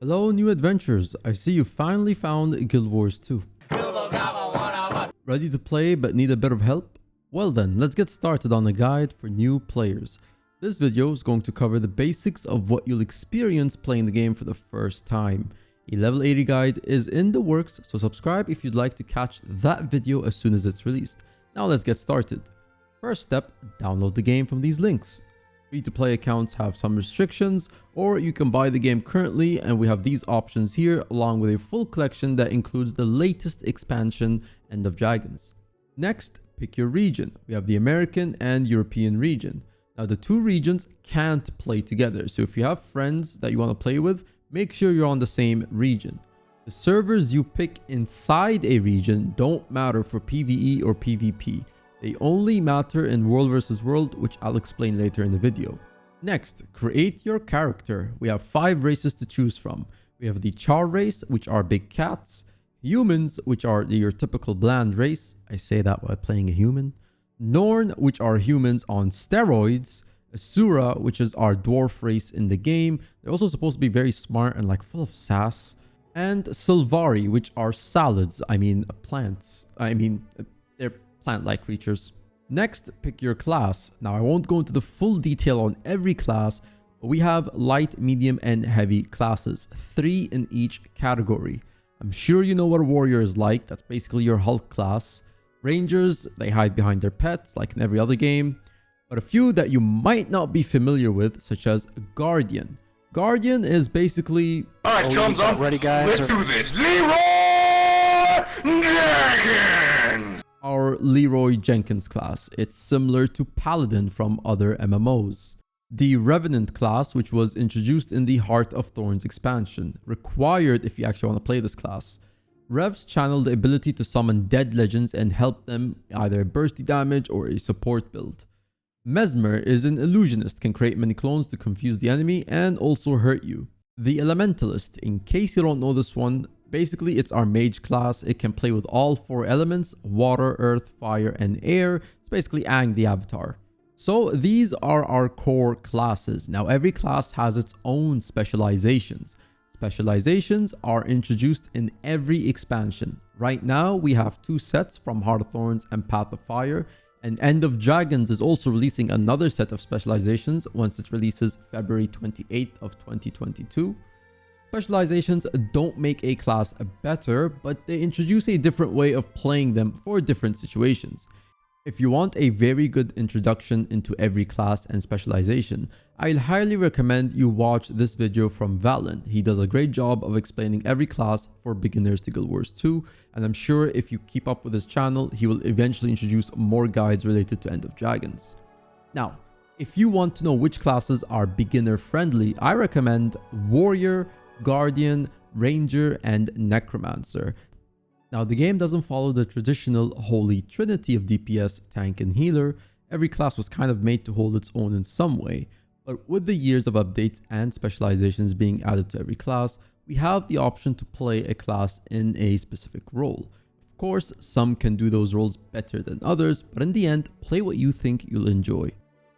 Hello, new adventurers. I see you finally found Guild Wars 2. Ready to play but need a bit of help? Well then, let's get started on a guide for new players. This video is going to cover the basics of what you'll experience playing the game for the first time. A level 80 guide is in the works, so subscribe if you'd like to catch that video as soon as it's released. Now let's get started. First step, download the game from these links. Free-to-play accounts have some restrictions, or you can buy the game currently, and we have these options here along with a full collection that includes the latest expansion, End of Dragons. Next, pick your region. We have the American and European region. Now the two regions can't play together, so if you have friends that you want to play with, make sure you're on the same region. The servers you pick inside a region don't matter for PvE or PvP. They only matter in World vs. World, which I'll explain later in the video. Next, create your character. We have 5 races to choose from. We have the Char race, which are big cats. Humans, which are your typical bland race. I say that while playing a human. Norn, which are humans on steroids. Asura, which is our dwarf race in the game. They're also supposed to be very smart and like full of sass. And Sylvari, which are salads. Plants. They're plant-like creatures. Next, pick your class. Now, I won't go into the full detail on every class, but we have light, medium, and heavy classes. 3 in each category. I'm sure you know what a warrior is like. That's basically your Hulk class. Rangers, they hide behind their pets, like in every other game. But a few that you might not be familiar with, such as Guardian. Guardian is basically... Alright, chums up. Ready, guys? Let's do this. Leroy Jenkins! Our Leroy Jenkins class. It's similar to Paladin from other MMOs. The Revenant class, which was introduced in the Heart of Thorns expansion, required if you actually want to play this class. Revs channel the ability to summon dead legends and help them either bursty damage or a support build. Mesmer is an illusionist, can create many clones to confuse the enemy and also hurt you. The Elementalist, in case you don't know this one, basically it's our mage class. It can play with all 4 elements: water, earth, fire, and air. It's basically Aang the Avatar. So these are our core classes. Now every class has its own specializations. Specializations are introduced in every expansion. Right now we have 2 sets from Heart of Thorns and Path of Fire, and End of Dragons is also releasing another set of specializations once it releases February 28th of 2022. Specializations don't make a class better, but they introduce a different way of playing them for different situations. If you want a very good introduction into every class and specialization, I'll highly recommend you watch this video from Valen. He does a great job of explaining every class for beginners to Guild Wars 2, and I'm sure if you keep up with his channel, he will eventually introduce more guides related to End of Dragons. Now, if you want to know which classes are beginner friendly, I recommend Warrior, Guardian, Ranger, and Necromancer. Now, the game doesn't follow the traditional holy trinity of DPS, tank, and healer. Every class was kind of made to hold its own in some way, but with the years of updates and specializations being added to every class, we have the option to play a class in a specific role. Of course, some can do those roles better than others, but in the end, play what you think you'll enjoy.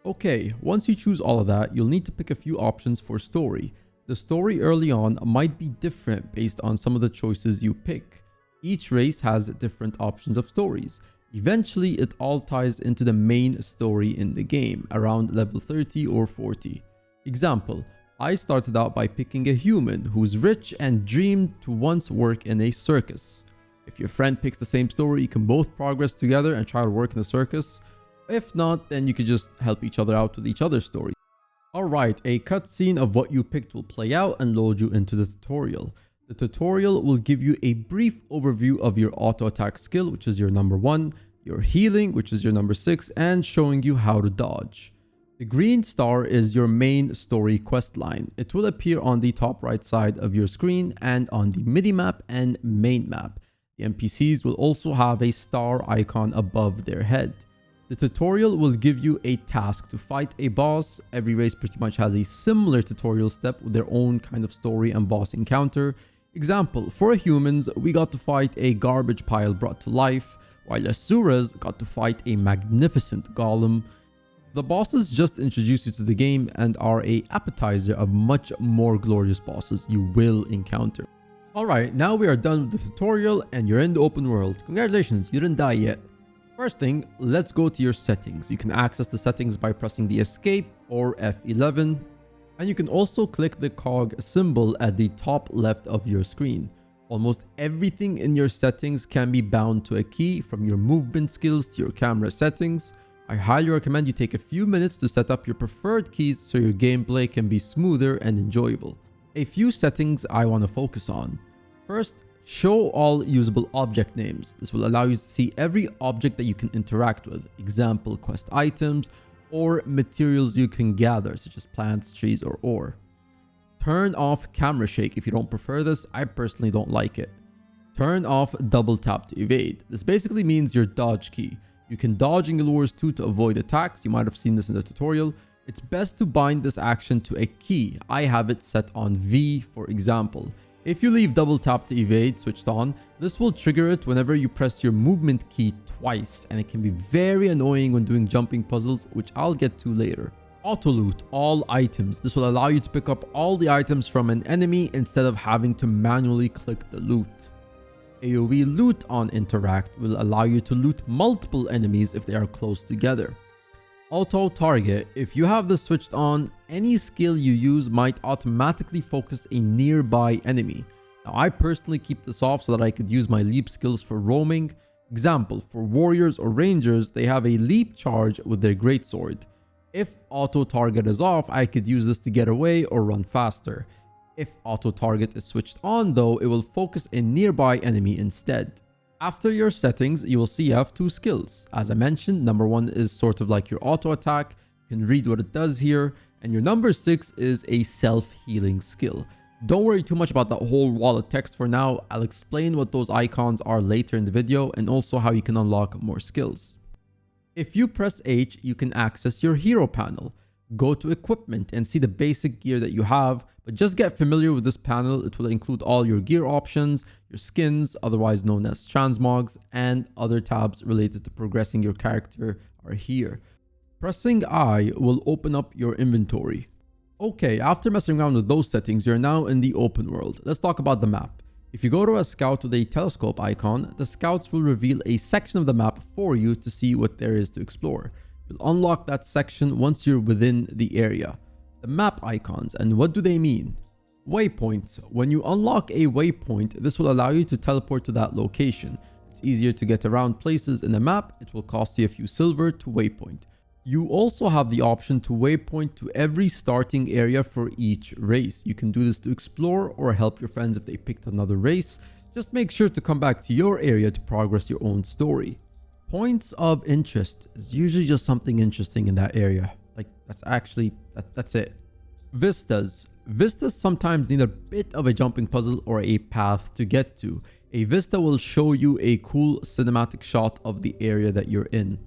Okay, once you choose all of that, you'll need to pick a few options for story. The story early on might be different based on some of the choices you pick. Each race has different options of stories. Eventually, it all ties into the main story in the game, around level 30 or 40. Example, I started out by picking a human who's rich and dreamed to once work in a circus. If your friend picks the same story, you can both progress together and try to work in the circus. If not, then you could just help each other out with each other's story. Alright, a cutscene of what you picked will play out and load you into the tutorial. The tutorial will give you a brief overview of your auto attack skill, which is your number 1, your healing, which is your number 6, and showing you how to dodge. The green star is your main story quest line. It will appear on the top right side of your screen and on the mini-map and main map. The NPCs will also have a star icon above their head. The tutorial will give you a task to fight a boss. Every race pretty much has a similar tutorial step with their own kind of story and boss encounter. Example, for humans, we got to fight a garbage pile brought to life, while Asuras got to fight a magnificent golem. The bosses just introduce you to the game and are a appetizer of much more glorious bosses you will encounter. Alright, now we are done with the tutorial and you're in the open world. Congratulations, you didn't die yet. First thing, let's go to your settings. You can access the settings by pressing the escape or F11, and you can also click the cog symbol at the top left of your screen. Almost everything in your settings can be bound to a key, from your movement skills to your camera settings. I highly recommend you take a few minutes to set up your preferred keys so your gameplay can be smoother and enjoyable. A few settings I want to focus on. First, show all usable object names. This will allow you to see every object that you can interact with. Example, quest items or materials you can gather, such as plants, trees, or ore. Turn off camera shake if you don't prefer this. I personally don't like it. Turn off double tap to evade. This basically means your dodge key. You can dodge in Guild Wars 2 to avoid attacks. You might have seen this in the tutorial. It's best to bind this action to a key. I have it set on V, for example. If you leave double tap to evade switched on, this will trigger it whenever you press your movement key twice, and it can be very annoying when doing jumping puzzles, which I'll get to later. Auto loot all items. This will allow you to pick up all the items from an enemy instead of having to manually click the loot. AoE loot on interact will allow you to loot multiple enemies if they are close together. Auto target. If you have this switched on, any skill you use might automatically focus a nearby enemy. Now, I personally keep this off so that I could use my leap skills for roaming. Example, for warriors or rangers, they have a leap charge with their greatsword. If auto target is off, I could use this to get away or run faster. If auto target is switched on though, it will focus a nearby enemy instead. After your settings, you will see you have two skills. As I mentioned, number 1 is sort of like your auto attack. You can read what it does here. And your number 6 is a self-healing skill. Don't worry too much about that whole wall of text for now. I'll explain what those icons are later in the video and also how you can unlock more skills. If you press H, you can access your hero panel. Go to equipment and see the basic gear that you have, but just get familiar with this panel. It will include all your gear options, your skins, otherwise known as transmogs, and other tabs related to progressing your character are here. Pressing I will open up your inventory. Okay, after messing around with those settings, you're now in the open world. Let's talk about the map. If you go to a scout with a telescope icon, the scouts will reveal a section of the map for you to see what there is to explore. You'll unlock that section once you're within the area. The map icons, and what do they mean? Waypoints. When you unlock a waypoint, this will allow you to teleport to that location. It's easier to get around places in the map. It will cost you a few silver to waypoint. You also have the option to waypoint to every starting area for each race. You can do this to explore or help your friends if they picked another race. Just make sure to come back to your area to progress your own story. Points of interest is usually just something interesting in that area. Like, that's it. Vistas. Vistas sometimes need a bit of a jumping puzzle or a path to get to. A vista will show you a cool cinematic shot of the area that you're in.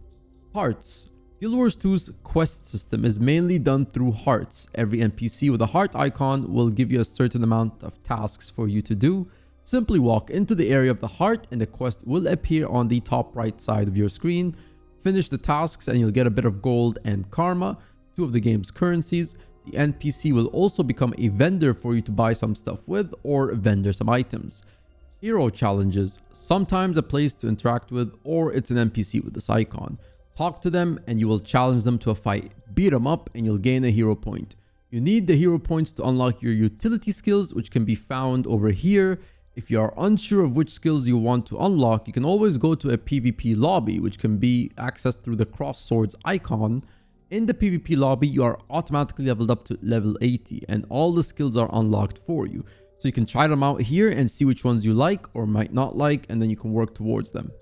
Hearts. Guild Wars 2's quest system is mainly done through hearts. Every NPC with a heart icon will give you a certain amount of tasks for you to do. Simply walk into the area of the heart and the quest will appear on the top right side of your screen. Finish the tasks and you'll get a bit of gold and karma, 2 of the game's currencies. The NPC will also become a vendor for you to buy some stuff with or vendor some items. Hero challenges, sometimes a place to interact with, or it's an NPC with this icon. Talk to them and you will challenge them to a fight. Beat them up and you'll gain a hero point. You need the hero points to unlock your utility skills, which can be found over here. If you are unsure of which skills you want to unlock, you can always go to a PvP lobby, which can be accessed through the cross swords icon. In the PvP lobby, you are automatically leveled up to level 80 and all the skills are unlocked for you. So you can try them out here and see which ones you like or might not like, and then you can work towards them.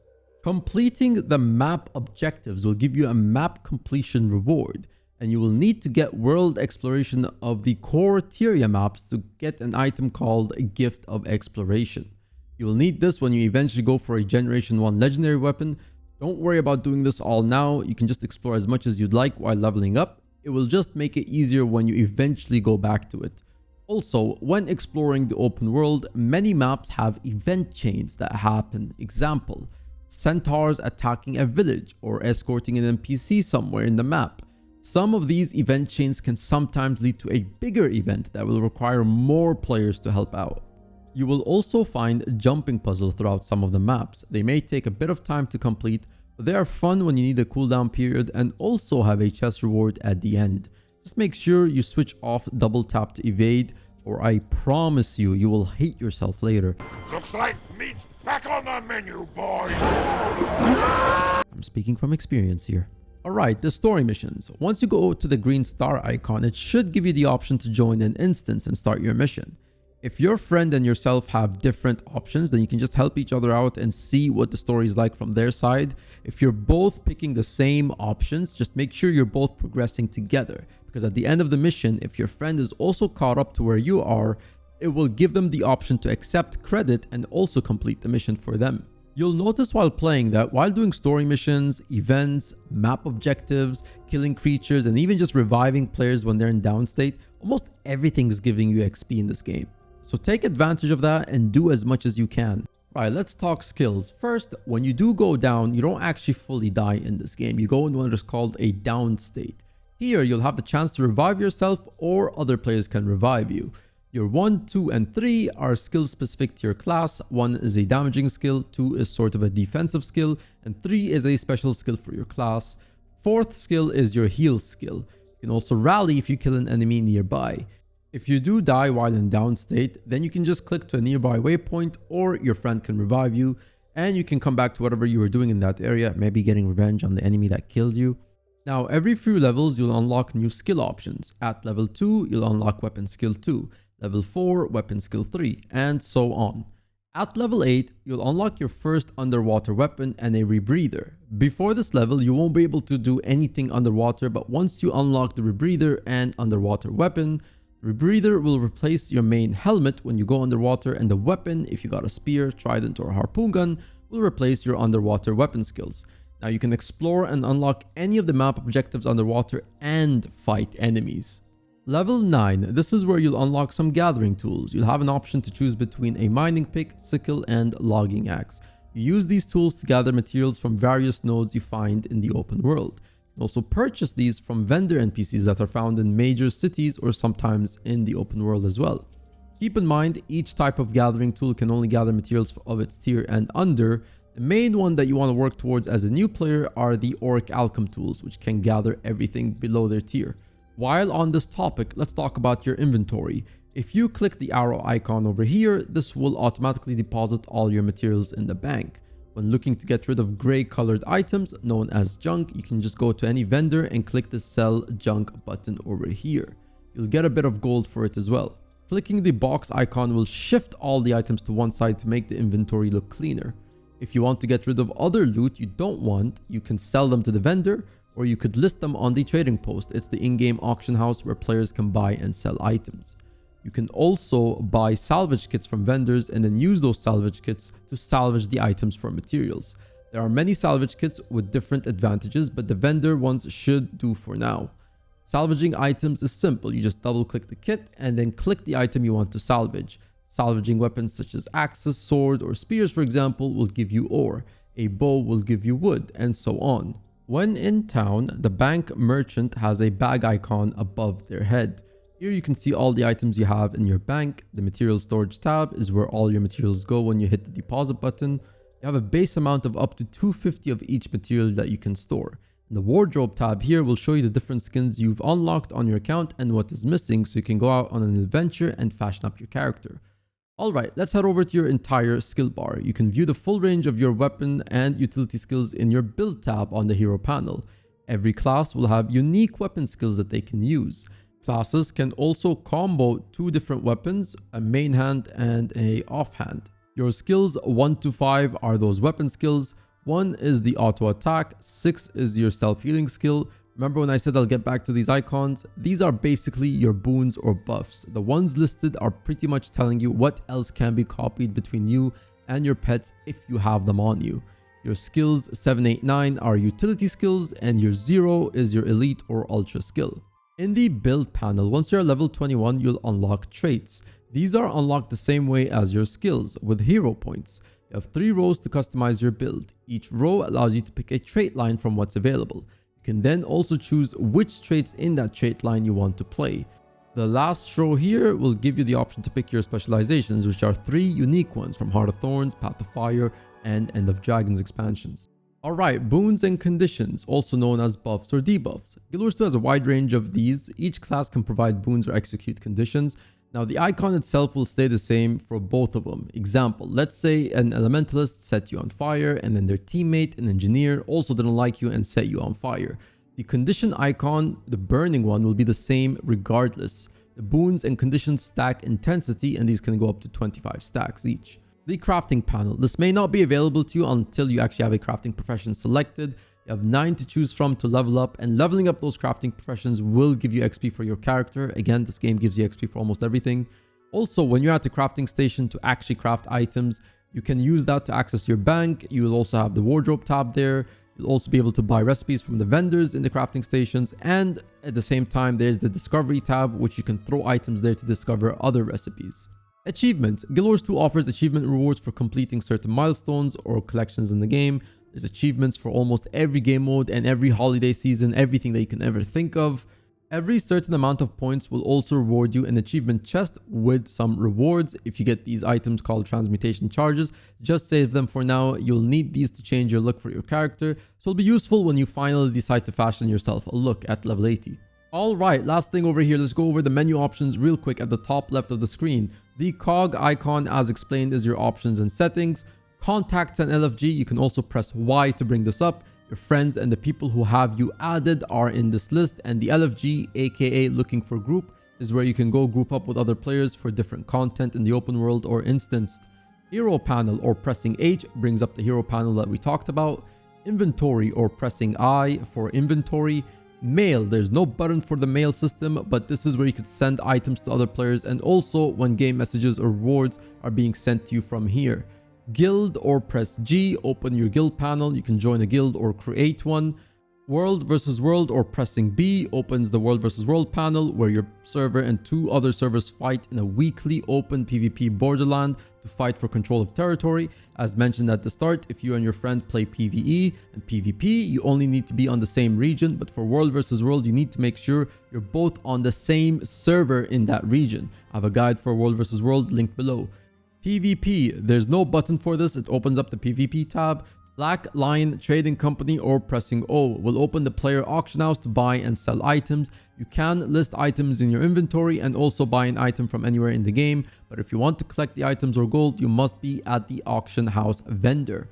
Completing the map objectives will give you a map completion reward, and you will need to get world exploration of the core Tyria maps to get an item called a Gift of Exploration. You will need this when you eventually go for a Generation 1 legendary weapon. Don't worry about doing this all now. You can just explore as much as you'd like while leveling up. It will just make it easier when you eventually go back to it. Also, when exploring the open world, many maps have event chains that happen. Example, centaurs attacking a village or escorting an NPC somewhere in the map. Some of these event chains can sometimes lead to a bigger event that will require more players to help out. You will also find jumping puzzles throughout some of the maps. They may take a bit of time to complete, but they are fun when you need a cooldown period and also have a chest reward at the end. Just make sure you switch off double tap to evade, or I promise you, you will hate yourself later. Looks like meat's back on the menu, boys! I'm speaking from experience here. Alright, the story missions. Once you go to the green star icon, it should give you the option to join an instance and start your mission. If your friend and yourself have different options, then you can just help each other out and see what the story is like from their side. If you're both picking the same options, just make sure you're both progressing together. Because at the end of the mission, if your friend is also caught up to where you are, it will give them the option to accept credit and also complete the mission for them. You'll notice while playing that while doing story missions, events, map objectives, killing creatures, and even just reviving players when they're in down state, almost everything is giving you XP in this game. So take advantage of that and do as much as you can. Right, let's talk skills. First, when you do go down, you don't actually fully die in this game. You go in what is called a down state. Here, you'll have the chance to revive yourself or other players can revive you. Your 1, 2, and 3 are skills specific to your class. 1 is a damaging skill, 2 is sort of a defensive skill, and 3 is a special skill for your class. 4th skill is your heal skill. You can also rally if you kill an enemy nearby. If you do die while in down state, then you can just click to a nearby waypoint or your friend can revive you and you can come back to whatever you were doing in that area, maybe getting revenge on the enemy that killed you. Now, every few levels, you'll unlock new skill options. At level 2, you'll unlock weapon skill 2, level 4, weapon skill 3, and so on. At level 8, you'll unlock your first underwater weapon and a rebreather. Before this level, you won't be able to do anything underwater, but once you unlock the rebreather and underwater weapon, the rebreather will replace your main helmet when you go underwater, and the weapon, if you got a spear, trident, or a harpoon gun, will replace your underwater weapon skills. Now you can explore and unlock any of the map objectives underwater and fight enemies. Level 9, this is where you'll unlock some gathering tools. You'll have an option to choose between a mining pick, sickle, and logging axe. You use these tools to gather materials from various nodes you find in the open world. You can also purchase these from vendor NPCs that are found in major cities or sometimes in the open world as well. Keep in mind, each type of gathering tool can only gather materials of its tier and under. The main one that you want to work towards as a new player are the Orc Alchem tools, which can gather everything below their tier. While on this topic, let's talk about your inventory. If you click the arrow icon over here, this will automatically deposit all your materials in the bank. When looking to get rid of gray colored items known as junk, you can just go to any vendor and click the sell junk button over here. You'll get a bit of gold for it as well. Clicking the box icon will shift all the items to one side to make the inventory look cleaner. If you want to get rid of other loot you don't want, you can sell them to the vendor, or you could list them on the trading post. It's the in-game auction house where players can buy and sell items. You can also buy salvage kits from vendors and then use those salvage kits to salvage the items for materials. There are many salvage kits with different advantages, but the vendor ones should do for now. Salvaging items is simple. You just double click the kit and then click the item you want to salvage. Salvaging weapons such as axes, sword, or spears, for example, will give you ore. A bow will give you wood, and so on. When in town, the bank merchant has a bag icon above their head. Here you can see all the items you have in your bank. The material storage tab is where all your materials go when you hit the deposit button. You have a base amount of up to 250 of each material that you can store. And the wardrobe tab here will show you the different skins you've unlocked on your account and what is missing, so you can go out on an adventure and fashion up your character. Alright, let's head over to your entire skill bar. You can view the full range of your weapon and utility skills in your build tab on the hero panel. Every class will have unique weapon skills that they can use. Classes can also combo 2 different weapons, a main hand and a offhand. Your skills 1 to 5 are those weapon skills. 1 is the auto attack, 6 is your self-healing skill. Remember when I said I'll get back to these icons? These are basically your boons or buffs. The ones listed are pretty much telling you what else can be copied between you and your pets if you have them on you. Your skills 7, 8, 9 are utility skills, and your 0 is your elite or ultra skill. In the build panel, once you're level 21, you'll unlock traits. These are unlocked the same way as your skills, with hero points. You have 3 rows to customize your build. Each row allows you to pick a trait line from what's available. You You can then also choose which traits in that trait line you want to play. The last row here will give you the option to pick your specializations, which are 3 unique ones from Heart of Thorns, Path of Fire, and End of Dragons expansions. Alright, boons and conditions, also known as buffs or debuffs. Guild Wars 2 has a wide range of these. Each class can provide boons or execute conditions. Now, the icon itself will stay the same for both of them. Example, let's say an elementalist set you on fire, and then their teammate, an engineer, also didn't like you and set you on fire. The condition icon, the burning one, will be the same regardless. The boons and conditions stack intensity, and these can go up to 25 stacks each. The crafting panel. This may not be available to you until you actually have a crafting profession selected. You have 9 to choose from to level up, and leveling up those crafting professions will give you XP for your character. Again, this game gives you XP for almost everything. Also, when you're at the crafting station to actually craft items, you can use that to access your bank. You will also have the wardrobe tab there. You'll also be able to buy recipes from the vendors in the crafting stations, and at the same time, there's the discovery tab, which you can throw items there to discover other recipes. Achievements. Guild Wars 2 offers achievement rewards for completing certain milestones or collections in the game. There's achievements for almost every game mode and every holiday season, everything that you can ever think of. Every certain amount of points will also reward you an achievement chest with some rewards. If you get these items called transmutation charges, just save them for now. You'll need these to change your look for your character, so it'll be useful when you finally decide to fashion yourself a look at level 80. Alright, last thing over here, let's go over the menu options real quick at the top left of the screen. The cog icon, as explained, is your options and settings. Contacts and LFG, you can also press Y to bring this up. Your friends and the people who have you added are in this list, and the LFG, aka looking for group, is where you can go group up with other players for different content in the open world or instanced. Hero panel, or pressing H, brings up the hero panel that we talked about. Inventory, or pressing I for inventory. Mail, there's no button for the mail system, but this is where you could send items to other players, and also when game messages or rewards are being sent to you from here. Guild, or press G, open your guild panel. You can join a guild or create one. World versus world, or pressing B, opens the world versus world panel where your server and 2 other servers fight in a weekly open PvP borderland to fight for control of territory. As mentioned at the start, if you and your friend play PvE and PvP, you only need to be on the same region, but for world versus world, you need to make sure you're both on the same server in that region. I have a guide for world versus world linked below. PvP, there's no button for this. It opens up the PvP tab. Black Lion Trading Company, or pressing O, will open the player auction house to buy and sell items. You can list items in your inventory and also buy an item from anywhere in the game, but if you want to collect the items or gold, you must be at the auction house vendor.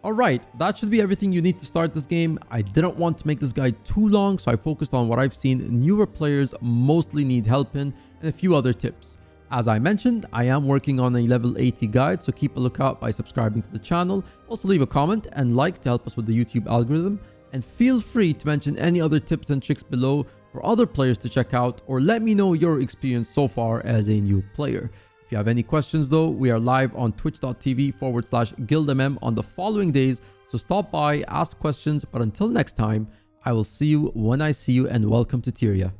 Alright, that should be everything you need to start this game. I didn't want to make this guide too long, so I focused on what I've seen newer players mostly need help in and a few other tips. As I mentioned, I am working on a level 80 guide, so keep a lookout by subscribing to the channel. Also leave a comment and like to help us with the YouTube algorithm. And feel free to mention any other tips and tricks below for other players to check out, or let me know your experience so far as a new player. If you have any questions though, we are live on twitch.tv/guildmm on the following days, so stop by, ask questions, but until next time, I will see you when I see you, and welcome to Tyria.